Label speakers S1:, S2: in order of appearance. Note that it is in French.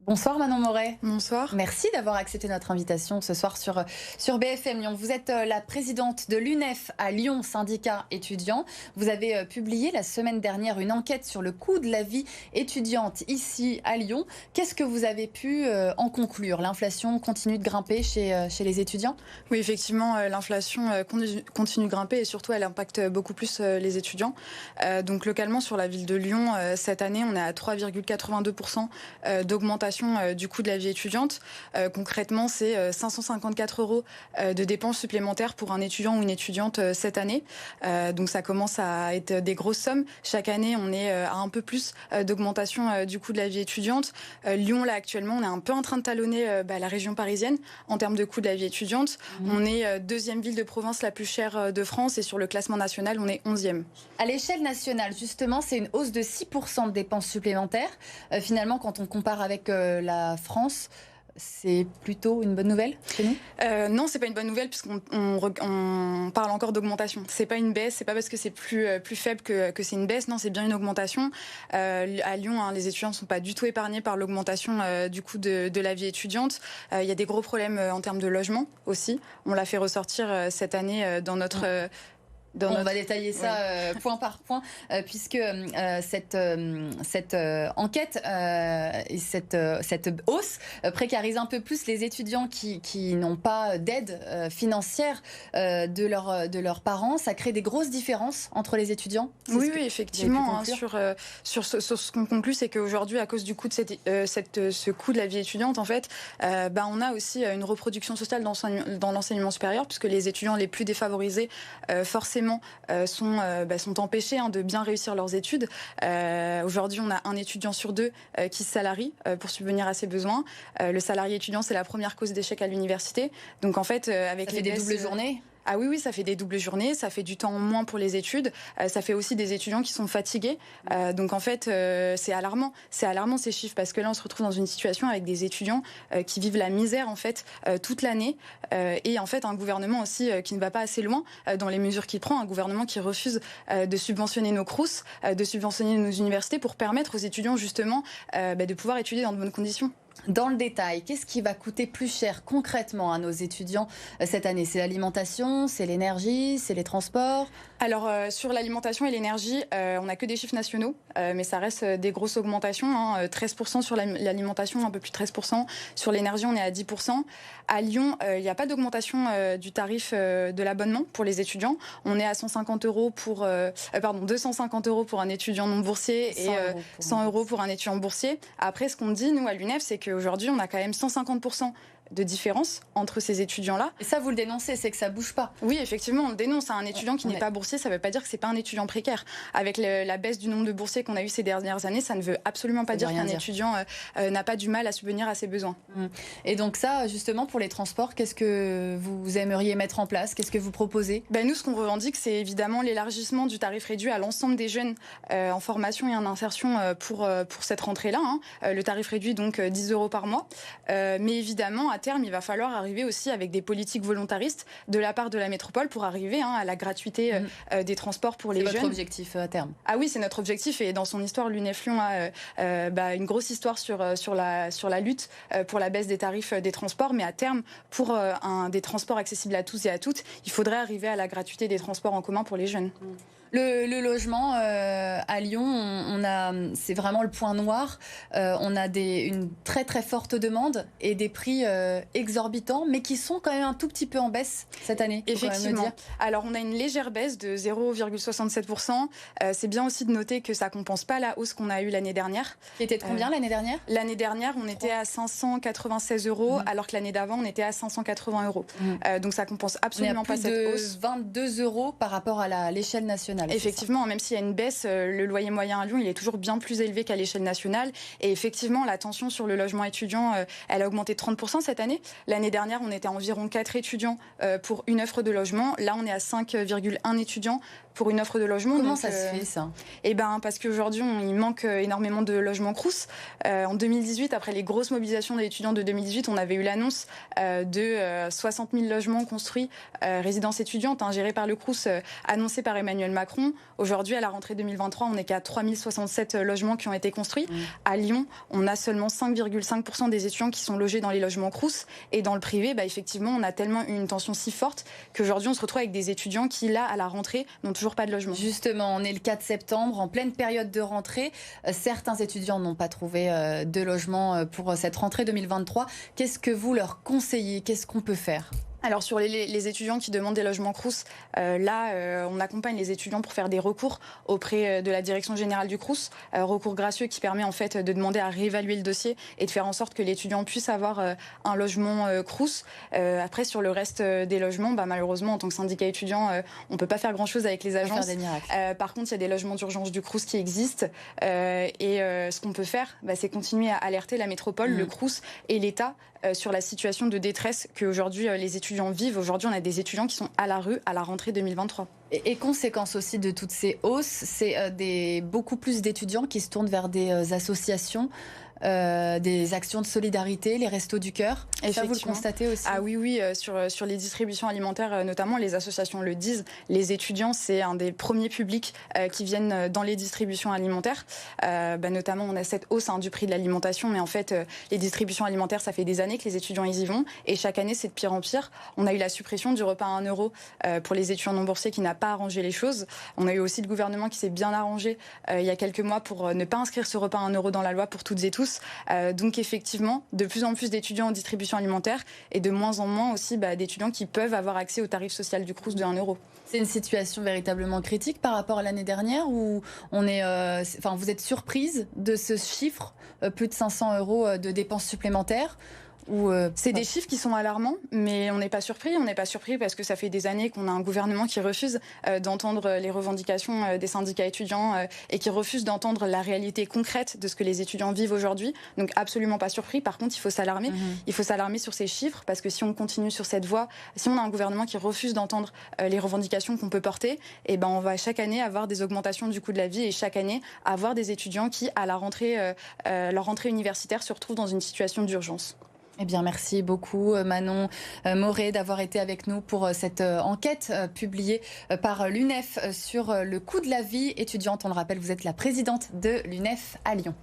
S1: Bonsoir Manon Moret.
S2: Bonsoir.
S1: Merci d'avoir accepté notre invitation ce soir sur BFM Lyon. Vous êtes la présidente de l'UNEF à Lyon, syndicat étudiant. Vous avez publié la semaine dernière une enquête sur le coût de la vie étudiante ici à Lyon. Qu'est-ce que vous avez pu en conclure? L'inflation continue de grimper chez les étudiants?
S2: Oui, effectivement, l'inflation continue de grimper et surtout elle impacte beaucoup plus les étudiants. Donc localement sur la ville de Lyon, cette année, on est à 3,82% d'augmentation du coût de la vie étudiante. Concrètement, c'est 554 € de dépenses supplémentaires pour un étudiant ou une étudiante cette année. Donc ça commence à être des grosses sommes. Chaque année, on est à un peu plus d'augmentation du coût de la vie étudiante. Lyon, là, actuellement, on est un peu en train de talonner la région parisienne en termes de coût de la vie étudiante. On est deuxième ville de province la plus chère de France et sur le classement national, on est 11e.
S1: À l'échelle nationale, justement, c'est une hausse de 6% de dépenses supplémentaires. Finalement, quand on compare avec la France, c'est plutôt une bonne nouvelle chez nous?
S2: Non, c'est pas une bonne nouvelle puisqu'on parle encore d'augmentation. C'est pas une baisse, c'est pas parce que c'est plus faible que c'est une baisse. Non, c'est bien une augmentation. À Lyon, les étudiants ne sont pas du tout épargnés par l'augmentation du coût de la vie étudiante. Il y a des gros problèmes en termes de logement aussi. On l'a fait ressortir cette année dans notre...
S1: On va détailler ça point par point, puisque cette enquête et cette hausse précarise un peu plus les étudiants qui n'ont pas d'aide financière de leurs parents. Ça crée des grosses différences entre les étudiants?
S2: Oui, effectivement. Sur ce qu'on conclut, c'est qu'aujourd'hui, à cause du coût de ce coût de la vie étudiante, en fait, on a aussi une reproduction sociale dans l'enseignement supérieur, puisque les étudiants les plus défavorisés, forcément, sont empêchés de bien réussir leurs études. Aujourd'hui, on a un étudiant sur deux qui se salarie pour subvenir à ses besoins. Le salarié étudiant, c'est la première cause d'échec à l'université. Donc en fait, avec
S1: ça fait des doubles journées.
S2: Ah oui, ça fait des doubles journées, ça fait du temps en moins pour les études, ça fait aussi des étudiants qui sont fatigués. Donc en fait, c'est alarmant ces chiffres, parce que là, on se retrouve dans une situation avec des étudiants qui vivent la misère en fait toute l'année, et en fait un gouvernement aussi qui ne va pas assez loin dans les mesures qu'il prend, un gouvernement qui refuse de subventionner nos Crous, de subventionner nos universités pour permettre aux étudiants justement de pouvoir étudier dans de bonnes conditions.
S1: Dans le détail, qu'est-ce qui va coûter plus cher concrètement à nos étudiants cette année? C'est l'alimentation, c'est l'énergie, c'est les transports?
S2: Alors sur l'alimentation et l'énergie, on n'a que des chiffres nationaux, mais ça reste des grosses augmentations. 13% sur l'alimentation, un peu plus de 13%. Sur l'énergie, on est à 10%. À Lyon, il n'y a pas d'augmentation du tarif de l'abonnement pour les étudiants. On est à 250 € pour un étudiant non boursier et 100 € pour un étudiant boursier. Après, ce qu'on dit, nous, à l'UNEF, c'est qu'aujourd'hui, on a quand même 150% de différence entre ces étudiants-là.
S1: Et ça, vous le dénoncez, c'est que ça bouge pas?
S2: Oui, effectivement, on le dénonce. Un étudiant qui n'est pas boursier, ça ne veut pas dire que c'est pas un étudiant précaire. Avec la baisse du nombre de boursiers qu'on a eu ces dernières années, ça ne veut absolument pas dire qu'un étudiant n'a pas du mal à subvenir à ses besoins.
S1: Et donc ça, justement, pour les transports, qu'est-ce que vous aimeriez mettre en place? Qu'est-ce que vous proposez?
S2: Nous, ce qu'on revendique, c'est évidemment l'élargissement du tarif réduit à l'ensemble des jeunes en formation et en insertion pour cette rentrée-là. Le tarif réduit, donc 10 € par mois. Mais évidemment, à terme, il va falloir arriver aussi avec des politiques volontaristes de la part de la métropole pour arriver à la gratuité des transports pour les jeunes.
S1: C'est votre objectif à terme?
S2: Ah oui, c'est notre objectif, et dans son histoire, l'UNEF Lyon a une grosse histoire sur la lutte pour la baisse des tarifs des transports, mais à terme, pour des transports accessibles à tous et à toutes, il faudrait arriver à la gratuité des transports en commun pour les jeunes.
S1: Le logement à Lyon, c'est vraiment le point noir. On a une très très forte demande et des prix exorbitants, mais qui sont quand même un tout petit peu en baisse cette année.
S2: Effectivement. Alors on a une légère baisse de 0,67%. C'est bien aussi de noter que ça compense pas la hausse qu'on a eue l'année dernière.
S1: Qui était de combien l'année dernière?
S2: L'année dernière, on était à 596 €, alors que l'année d'avant, on était à 580 €. Donc ça compense absolument pas cette hausse.
S1: 22 € par rapport à l'échelle nationale.
S2: Effectivement, même s'il y a une baisse, le loyer moyen à Lyon, il est toujours bien plus élevé qu'à l'échelle nationale. Et effectivement, la tension sur le logement étudiant, elle a augmenté de 30% cette année. L'année dernière, on était à environ 4 étudiants pour une offre de logement. Là, on est à 5,1 étudiants pour une offre de logement.
S1: Comment
S2: donc,
S1: ça se fait ça?
S2: Eh ben, parce qu'aujourd'hui, il manque énormément de logements Crous. En 2018, après les grosses mobilisations des étudiants de 2018, on avait eu l'annonce de 60 000 logements construits, résidences étudiantes, gérées par le Crous, annoncé par Emmanuel Macron. Aujourd'hui, à la rentrée 2023, on n'est qu'à 3067 logements qui ont été construits. À Lyon, on a seulement 5,5% des étudiants qui sont logés dans les logements Crous. Et dans le privé, effectivement, on a tellement une tension si forte qu'aujourd'hui, on se retrouve avec des étudiants qui, là, à la rentrée, n'ont toujours pas de logement.
S1: Justement, on est le 4 septembre, en pleine période de rentrée. Certains étudiants n'ont pas trouvé de logement pour cette rentrée 2023. Qu'est-ce que vous leur conseillez? Qu'est-ce qu'on peut faire?
S2: Alors sur les étudiants qui demandent des logements Crous, on accompagne les étudiants pour faire des recours auprès de la direction générale du Crous, recours gracieux qui permet en fait de demander à réévaluer le dossier et de faire en sorte que l'étudiant puisse avoir un logement Crous. Après sur le reste des logements, malheureusement en tant que syndicat étudiant, on peut pas faire grand chose avec les agences. Par contre, il y a des logements d'urgence du Crous qui existent ce qu'on peut faire, c'est continuer à alerter la métropole, le Crous et l'État sur la situation de détresse qu'aujourd'hui les étudiants vivent. Aujourd'hui, on a des étudiants qui sont à la rue à la rentrée 2023.
S1: Et conséquence aussi de toutes ces hausses, c'est beaucoup plus d'étudiants qui se tournent vers des associations, des actions de solidarité, les Restos du Cœur. Ça, vous le constatez aussi?
S2: Ah oui, sur les distributions alimentaires, notamment, les associations le disent. Les étudiants, c'est un des premiers publics qui viennent dans les distributions alimentaires. Notamment, on a cette hausse du prix de l'alimentation, mais en fait, les distributions alimentaires, ça fait des années que les étudiants ils y vont, et chaque année, c'est de pire en pire. On a eu la suppression du repas à 1 euro pour les étudiants non boursiers qui n'a pas arrangé les choses. On a eu aussi le gouvernement qui s'est bien arrangé il y a quelques mois pour ne pas inscrire ce repas à 1 euro dans la loi pour toutes et tous. Donc effectivement, de plus en plus d'étudiants en distribution alimentaire et de moins en moins aussi d'étudiants qui peuvent avoir accès au tarif social du Crous de 1 euro.
S1: C'est une situation véritablement critique par rapport à l'année dernière où vous êtes surprise de ce chiffre, plus de 500 euros de dépenses supplémentaires?
S2: C'est des chiffres qui sont alarmants, mais on n'est pas surpris. On n'est pas surpris parce que ça fait des années qu'on a un gouvernement qui refuse d'entendre les revendications des syndicats étudiants et qui refuse d'entendre la réalité concrète de ce que les étudiants vivent aujourd'hui. Donc absolument pas surpris. Par contre, il faut s'alarmer. Il faut s'alarmer sur ces chiffres parce que si on continue sur cette voie, si on a un gouvernement qui refuse d'entendre les revendications qu'on peut porter, on va chaque année avoir des augmentations du coût de la vie et chaque année avoir des étudiants qui, à la rentrée, leur rentrée universitaire, se retrouvent dans une situation d'urgence.
S1: Eh bien, merci beaucoup Manon Moret d'avoir été avec nous pour cette enquête publiée par l'UNEF sur le coût de la vie étudiante. On le rappelle, vous êtes la présidente de l'UNEF à Lyon.